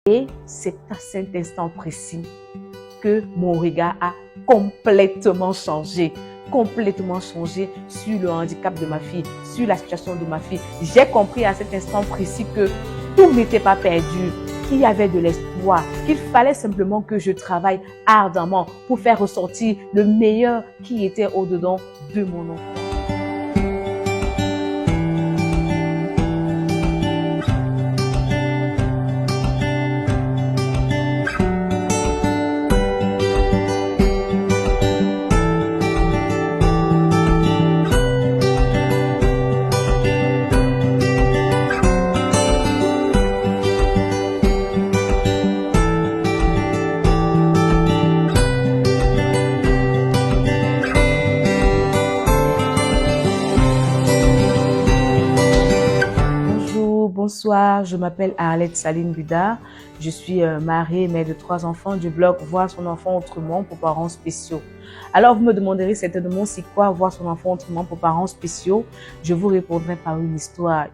Et c'est à cet instant précis que mon regard a complètement changé sur le handicap de ma fille, sur la situation de ma fille. J'ai compris à cet instant précis que tout n'était pas perdu, qu'il y avait de l'espoir, qu'il fallait simplement que je travaille ardemment pour faire ressortir le meilleur qui était au-dedans de mon enfant. Bonsoir, je m'appelle Arlette Saline Budard. Je suis mariée, mère de 3 enfants du blog Voir son enfant autrement pour parents spéciaux. Alors, vous me demanderez certainement c'est quoi Voir son enfant autrement pour parents spéciaux. Je vous répondrai par une histoire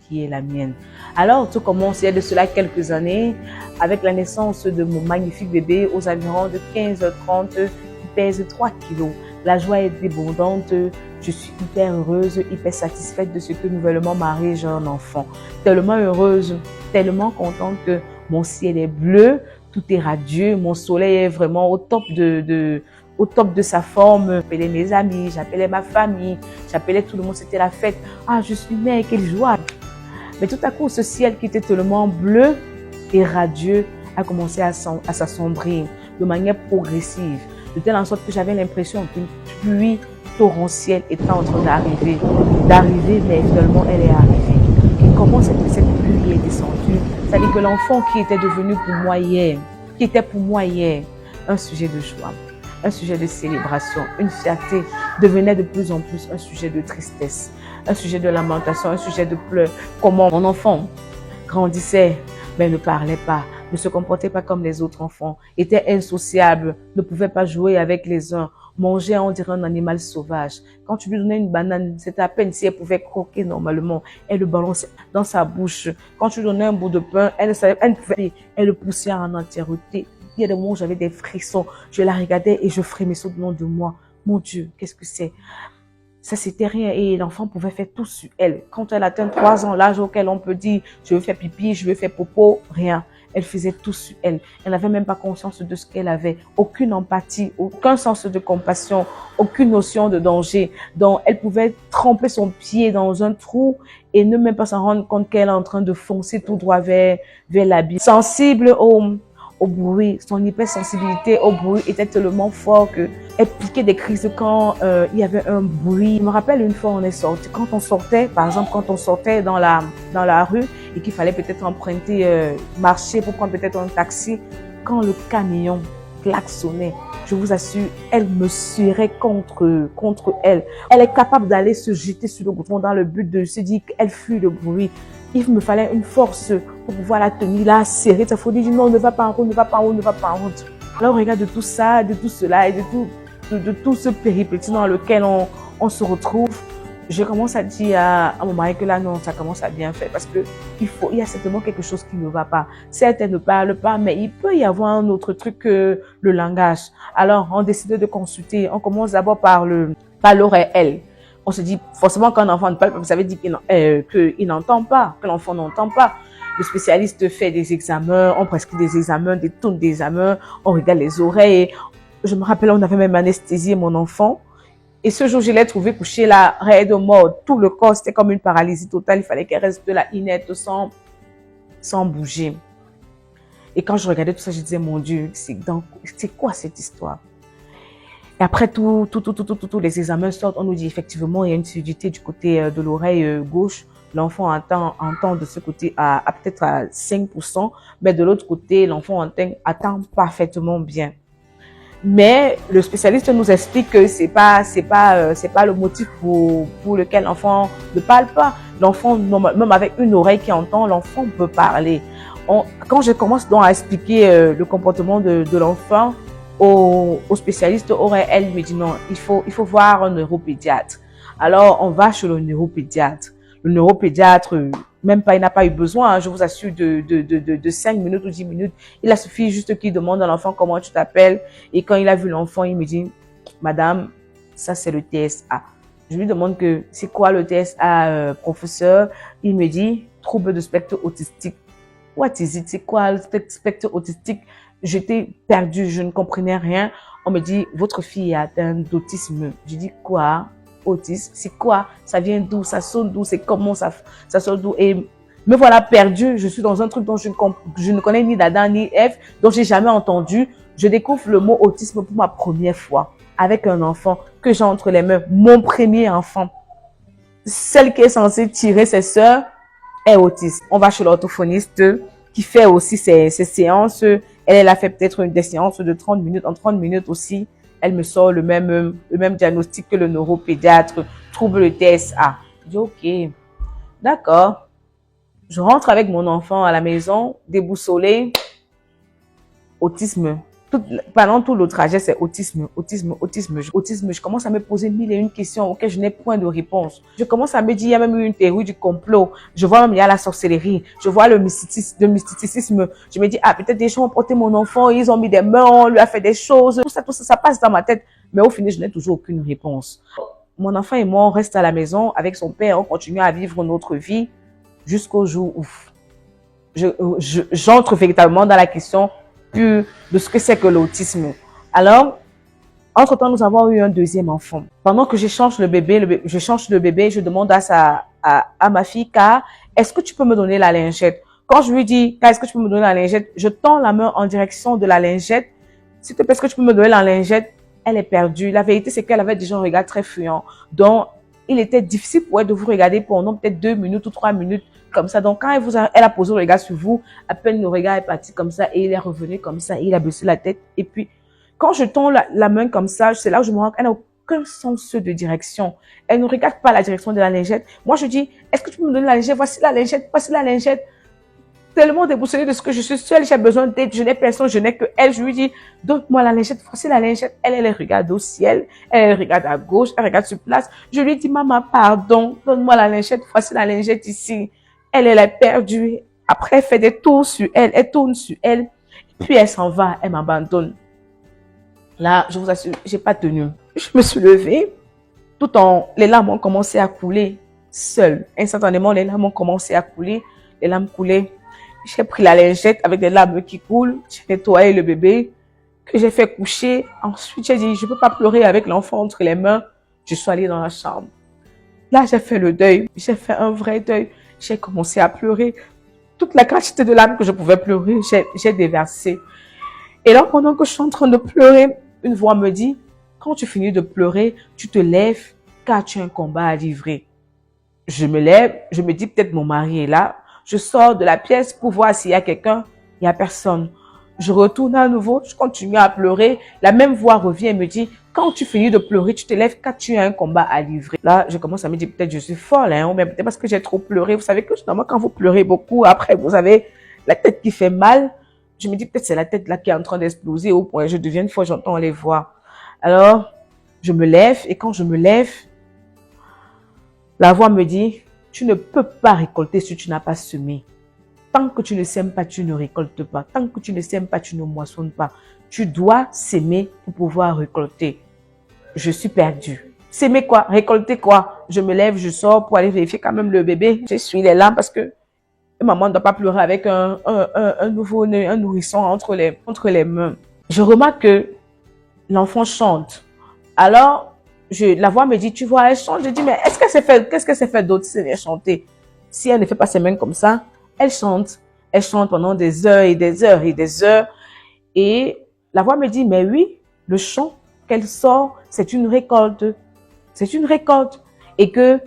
qui est la mienne. Alors, tout commence il y a de cela quelques années avec la naissance de mon magnifique bébé aux environs de 15h30 qui pèse 3 kilos. La joie est débordante. Je suis hyper heureuse, hyper satisfaite de ce que nouvellement mariée, j'ai un enfant. Tellement heureuse, tellement contente que mon ciel est bleu, tout est radieux, mon soleil est vraiment au top de sa forme. J'appelais mes amis, j'appelais ma famille, j'appelais tout le monde, c'était la fête. Ah, je suis mère, quelle joie! Mais tout à coup, ce ciel qui était tellement bleu et radieux a commencé à s'assombrir de manière progressive, de telle en sorte que j'avais l'impression qu'une pluie torrentielle était en train d'arriver, mais finalement elle est arrivée. Et comment cette pluie est descendue? C'est-à-dire que l'enfant qui était devenu pour moi hier, un sujet de joie, un sujet de célébration, une fierté, devenait de plus en plus un sujet de tristesse, un sujet de lamentation, un sujet de pleurs. Comment mon enfant grandissait, mais ne parlait pas, ne se comportait pas comme les autres enfants, était insociable, ne pouvait pas jouer avec les uns, mangeait, on dirait un animal sauvage. Quand tu lui donnais une banane, c'était à peine si elle pouvait croquer normalement. Elle le balançait dans sa bouche. Quand tu lui donnais un bout de pain, elle le poussait en entièreté. Il y a des moments où j'avais des frissons. Je la regardais et je frémissais au-dedans de moi. Mon Dieu, qu'est-ce que c'est? Ça, c'était rien. Et l'enfant pouvait faire tout sur elle. Quand elle atteint 3 ans, l'âge auquel on peut dire je veux faire pipi, je veux faire popo, rien. Elle faisait tout sur elle. Elle n'avait même pas conscience de ce qu'elle avait. Aucune empathie, aucun sens de compassion, aucune notion de danger. Donc, elle pouvait tremper son pied dans un trou et ne même pas s'en rendre compte qu'elle est en train de foncer tout droit vers l'abîme. Sensible au bruit, son hypersensibilité au bruit était tellement fort qu'elle piquait des crises quand il y avait un bruit. Je me rappelle une fois on est sorti, quand on sortait dans la rue et qu'il fallait peut-être marcher pour prendre peut-être un taxi, quand le camion klaxonnait, je vous assure, elle me serrait contre elle. Elle est capable d'aller se jeter sur le goudron dans le but de se dire qu'elle fuit le bruit. Il me fallait une force pour pouvoir la tenir, la serrer. Il faut dire non, ne va pas en route, ne va pas en route, ne va pas en route. Alors, regarde de tout ça, de tout cela et de tout ce péripétie dans lequel on se retrouve. Je commence à dire à mon mari que là, non, ça commence à bien faire parce que il y a certainement quelque chose qui ne va pas. Certes, elle ne parle pas, mais il peut y avoir un autre truc que le langage. Alors, on décide de consulter. On commence d'abord par l'oreille, elle. On se dit, forcément, quand un enfant ne parle pas, ça veut dire qu'il n'entend pas, que l'enfant n'entend pas. Le spécialiste fait des examens, on prescrit des examens, des tonnes d'examens, on regarde les oreilles. Je me rappelle, on avait même anesthésié mon enfant. Et ce jour, je l'ai trouvé couché là, raide mort. Tout le corps, c'était comme une paralysie totale. Il fallait qu'elle reste de là, inerte, sans bouger. Et quand je regardais tout ça, je disais, mon Dieu, c'est quoi cette histoire? Et après tous les examens sortent, on nous dit effectivement, il y a une surdité du côté de l'oreille gauche. L'enfant entend de ce côté à peut-être à 5%, mais de l'autre côté, l'enfant attend parfaitement bien. Mais le spécialiste nous explique que c'est pas le motif pour lequel l'enfant ne parle pas. L'enfant, même avec une oreille qui entend, l'enfant peut parler. Quand je commence donc à expliquer le comportement de l'enfant au spécialiste oreille, elle me dit non, il faut voir un neuropédiatre. Alors on va chez le neuropédiatre. Le neuropédiatre Même pas, il n'a pas eu besoin, hein, je vous assure, de 5 minutes ou 10 minutes. Il a suffi juste qu'il demande à l'enfant comment tu t'appelles. Et quand il a vu l'enfant, il me dit, Madame, ça c'est le TSA. Je lui demande que c'est quoi le TSA, professeur? Il me dit, trouble de spectre autistique. What is it? C'est quoi le spectre autistique? J'étais perdue, je ne comprenais rien. On me dit, votre fille est atteinte d'autisme. Je dis, quoi? Autisme? C'est quoi? Ça vient d'où? Ça sonne d'où? C'est comment ça sonne d'où? Et me voilà perdue. Je suis dans un truc dont je ne connais ni d'Adam ni Ève, dont j'ai jamais entendu. Je découvre le mot autisme pour ma première fois avec un enfant que j'ai entre les mains. Mon premier enfant. Celle qui est censée tirer ses sœurs est autiste. On va chez l'orthophoniste qui fait aussi ses séances. Elle a fait peut-être des séances de 30 minutes. En 30 minutes aussi, elle me sort le même diagnostic que le neuropédiatre, trouble de TSA. Je dis, ok, d'accord. Je rentre avec mon enfant à la maison, déboussolé, autisme. Pendant tout le trajet, c'est autisme. Je commence à me poser 1001 questions auxquelles je n'ai point de réponse. Je commence à me dire, il y a même eu une théorie du complot. Je vois même, il y a la sorcellerie. Je vois le mysticisme. Je me dis, ah, peut-être des gens ont porté mon enfant, ils ont mis des mains, on lui a fait des choses. Tout ça, ça passe dans ma tête. Mais au final, je n'ai toujours aucune réponse. Mon enfant et moi, on reste à la maison avec son père, on continue à vivre notre vie jusqu'au jour où j'entre véritablement dans la question de ce que c'est que l'autisme. Alors, entre-temps, nous avons eu un deuxième enfant. Pendant que j'échange le bébé, je demande à ma fille, Car, est-ce que tu peux me donner la lingette? Quand je lui dis, Car, est-ce que tu peux me donner la lingette? Je tends la main en direction de la lingette. S'il te plaît, est-ce que tu peux me donner la lingette? Elle est perdue. La vérité, c'est qu'elle avait déjà un regard très fuyant. Donc, il était difficile pour elle de vous regarder pendant peut-être 2 minutes ou 3 minutes comme ça. Donc, quand elle a posé le regard sur vous, à peine le regard est parti comme ça et il est revenu comme ça et il a baissé la tête. Et puis, quand je tends la main comme ça, c'est là où je me rends compte qu'elle n'a aucun sens de direction. Elle ne regarde pas la direction de la lingette. Moi, je dis, est-ce que tu peux me donner la lingette? Voici la lingette, voici la lingette. Tellement déboussolée de ce que je suis seule, j'ai besoin d'aide, je n'ai personne, je n'ai que elle. Je lui dis, donne-moi la lingette, voici la lingette. Elle regarde au ciel, elle regarde à gauche, elle regarde sur place. Je lui dis, maman, pardon, donne-moi la lingette, voici la lingette ici. Elle est perdue. Après, elle fait des tours sur elle, elle tourne sur elle, puis elle s'en va, elle m'abandonne. Là, je vous assure, j'ai pas tenu. Je me suis levée, les larmes ont commencé à couler, seule. Instantanément, les larmes ont commencé à couler, les larmes coulaient. J'ai pris la lingette avec des larmes qui coulent, j'ai nettoyé le bébé, que j'ai fait coucher. Ensuite, j'ai dit, je peux pas pleurer avec l'enfant entre les mains. Je suis allée dans la chambre. Là, j'ai fait le deuil. J'ai fait un vrai deuil. J'ai commencé à pleurer. Toute la quantité de larmes que je pouvais pleurer, j'ai déversé. Et là, pendant que je suis en train de pleurer, une voix me dit, quand tu finis de pleurer, tu te lèves car tu as un combat à livrer. Je me lève, je me dis peut-être mon mari est là. Je sors de la pièce pour voir s'il y a quelqu'un. Il n'y a personne. Je retourne à nouveau, je continue à pleurer. La même voix revient et me dit, quand tu finis de pleurer, tu te lèves car tu as un combat à livrer. Là, je commence à me dire, peut-être je suis folle, hein, ou bien peut-être parce que j'ai trop pleuré. Vous savez que normalement, quand vous pleurez beaucoup, après, vous avez la tête qui fait mal. Je me dis, peut-être c'est la tête là qui est en train d'exploser au point. Je deviens une fois, j'entends les voix. Alors, je me lève et quand je me lève, la voix me dit, tu ne peux pas récolter si tu n'as pas semé. Tant que tu ne sèmes pas, tu ne récoltes pas. Tant que tu ne sèmes pas, tu ne moissonnes pas. Tu dois s'aimer pour pouvoir récolter. Je suis perdue. S'aimer quoi? Récolter quoi? Je me lève, je sors pour aller vérifier quand même le bébé. J'essuie les larmes parce que maman ne doit pas pleurer avec un nouveau-né, un nourrisson entre les mains. Je remarque que l'enfant chante. Alors, la voix me dit, tu vois, elle chante. Je dis, mais qu'est-ce qu'elle s'est fait d'autre si elle vient chanter? Si elle ne fait pas ses mains comme ça, elle chante. Elle chante pendant des heures et des heures et des heures. Et la voix me dit, mais oui, le chant qu'elle sort, c'est une récolte. C'est une récolte. Et que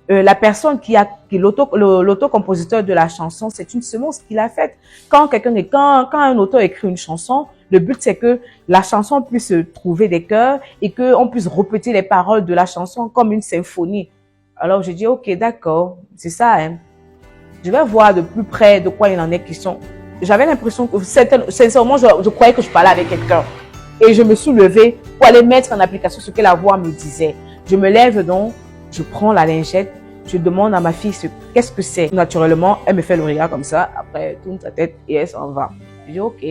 la personne qui est l'autocompositeur de la chanson, c'est une semence qu'il a faite. Quand un auteur écrit une chanson, le but c'est que la chanson puisse trouver des cœurs et qu'on puisse répéter les paroles de la chanson comme une symphonie. Alors je dis, ok, d'accord, c'est ça, hein. Je vais voir de plus près de quoi il en est question. J'avais l'impression que, sincèrement, je croyais que je parlais avec quelqu'un. Et je me suis levée pour aller mettre en application ce que la voix me disait. Je me lève donc, je prends la lingette, Je demande à ma fille qu'est-ce que c'est. Naturellement, elle me fait le regard comme ça. Après, elle tourne sa tête et elle s'en va. Je dis ok.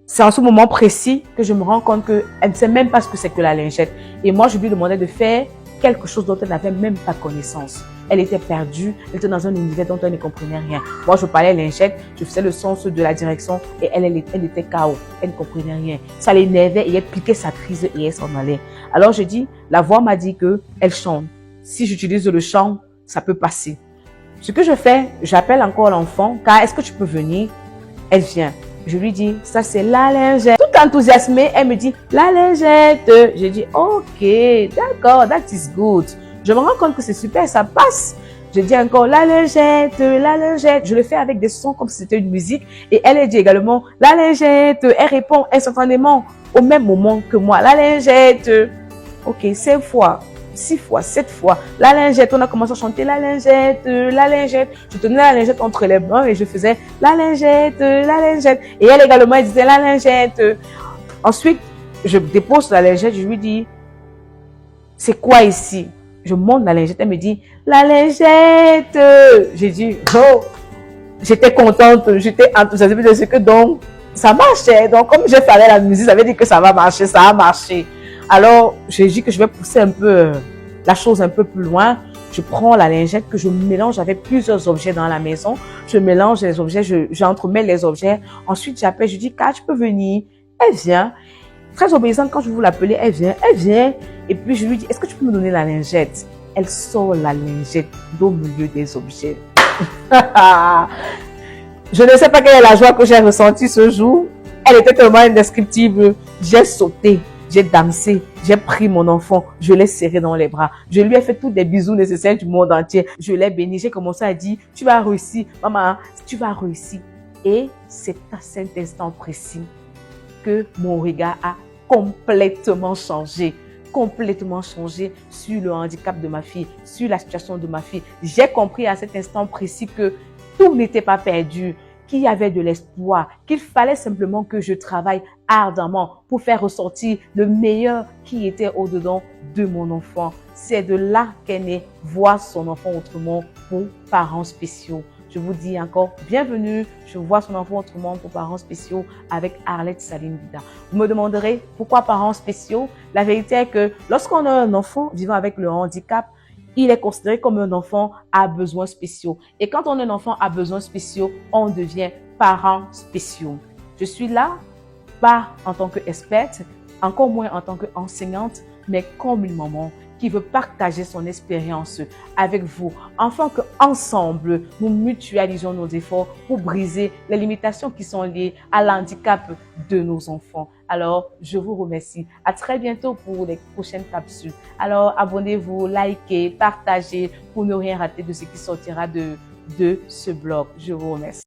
C'est en ce moment précis que je me rends compte qu'elle ne sait même pas ce que c'est que la lingette. Et moi, je lui demandais de faire quelque chose dont elle n'avait même pas connaissance. Elle était perdue, elle était dans un univers dont elle ne comprenait rien. Moi, je parlais lingette, je faisais le sens de la direction et elle était KO. Elle ne comprenait rien. Ça l'énervait et elle piquait sa crise et elle s'en allait. Alors, je dis, la voix m'a dit qu'elle chante. Si j'utilise le chant, ça peut passer. Ce que je fais, j'appelle encore l'enfant, car est-ce que tu peux venir? Elle vient. Je lui dis, ça c'est la lingette. Tout enthousiasmée, elle me dit, la lingette. Je dis, ok, d'accord, that is good. Je me rends compte que c'est super, ça passe. Je dis encore, la lingette, la lingette. Je le fais avec des sons comme si c'était une musique. Et elle dit également, la lingette. Elle répond instantanément au même moment que moi, la lingette. Ok, 5 fois. 6 fois, 7 fois. La lingette, on a commencé à chanter la lingette, la lingette. Je tenais la lingette entre les mains et je faisais la lingette, la lingette. Et elle également, elle disait la lingette. Ensuite, je dépose la lingette, je lui dis, c'est quoi ici? Je monte la lingette, elle me dit, la lingette. J'ai dit, oh, j'étais contente, j'étais enthousiasmée de ce que donc, ça marchait. Donc, comme j'ai fait la musique, ça veut dire que ça va marcher, ça a marché. Alors, j'ai dit que je vais pousser un peu la chose un peu plus loin. Je prends la lingette que je mélange avec plusieurs objets dans la maison. Je mélange les objets, j'entremets les objets. Ensuite, j'appelle, je dis, Kat, tu peux venir? Elle vient. Très obéissante, quand je vous l'appelais, elle vient. Elle vient. Et puis, je lui dis, est-ce que tu peux me donner la lingette? Elle sort la lingette au milieu des objets. Je ne sais pas quelle est la joie que j'ai ressentie ce jour. Elle était tellement indescriptible. J'ai sauté. J'ai dansé, j'ai pris mon enfant, je l'ai serré dans les bras. Je lui ai fait tous des bisous nécessaires du monde entier. Je l'ai béni, j'ai commencé à dire, tu vas réussir, maman, tu vas réussir. Et c'est à cet instant précis que mon regard a complètement changé sur le handicap de ma fille, sur la situation de ma fille. J'ai compris à cet instant précis que tout n'était pas perdu, qu'il y avait de l'espoir, qu'il fallait simplement que je travaille ardemment pour faire ressortir le meilleur qui était au-dedans de mon enfant. C'est de là qu'est né Voir son enfant autrement pour parents spéciaux. Je vous dis encore bienvenue, je vois son enfant autrement pour parents spéciaux avec Arlette Saline Bida. Vous me demanderez pourquoi parents spéciaux? La vérité est que lorsqu'on a un enfant vivant avec le handicap, il est considéré comme un enfant à besoins spéciaux. Et quand on a un enfant à besoins spéciaux, on devient parents spéciaux. Je suis là, pas en tant qu'experte, encore moins en tant qu'enseignante, mais comme une maman qui veut partager son expérience avec vous, afin qu'ensemble, nous mutualisions nos efforts pour briser les limitations qui sont liées à l'handicap de nos enfants. Alors, je vous remercie. À très bientôt pour les prochaines capsules. Alors, abonnez-vous, likez, partagez pour ne rien rater de ce qui sortira de ce blog. Je vous remercie.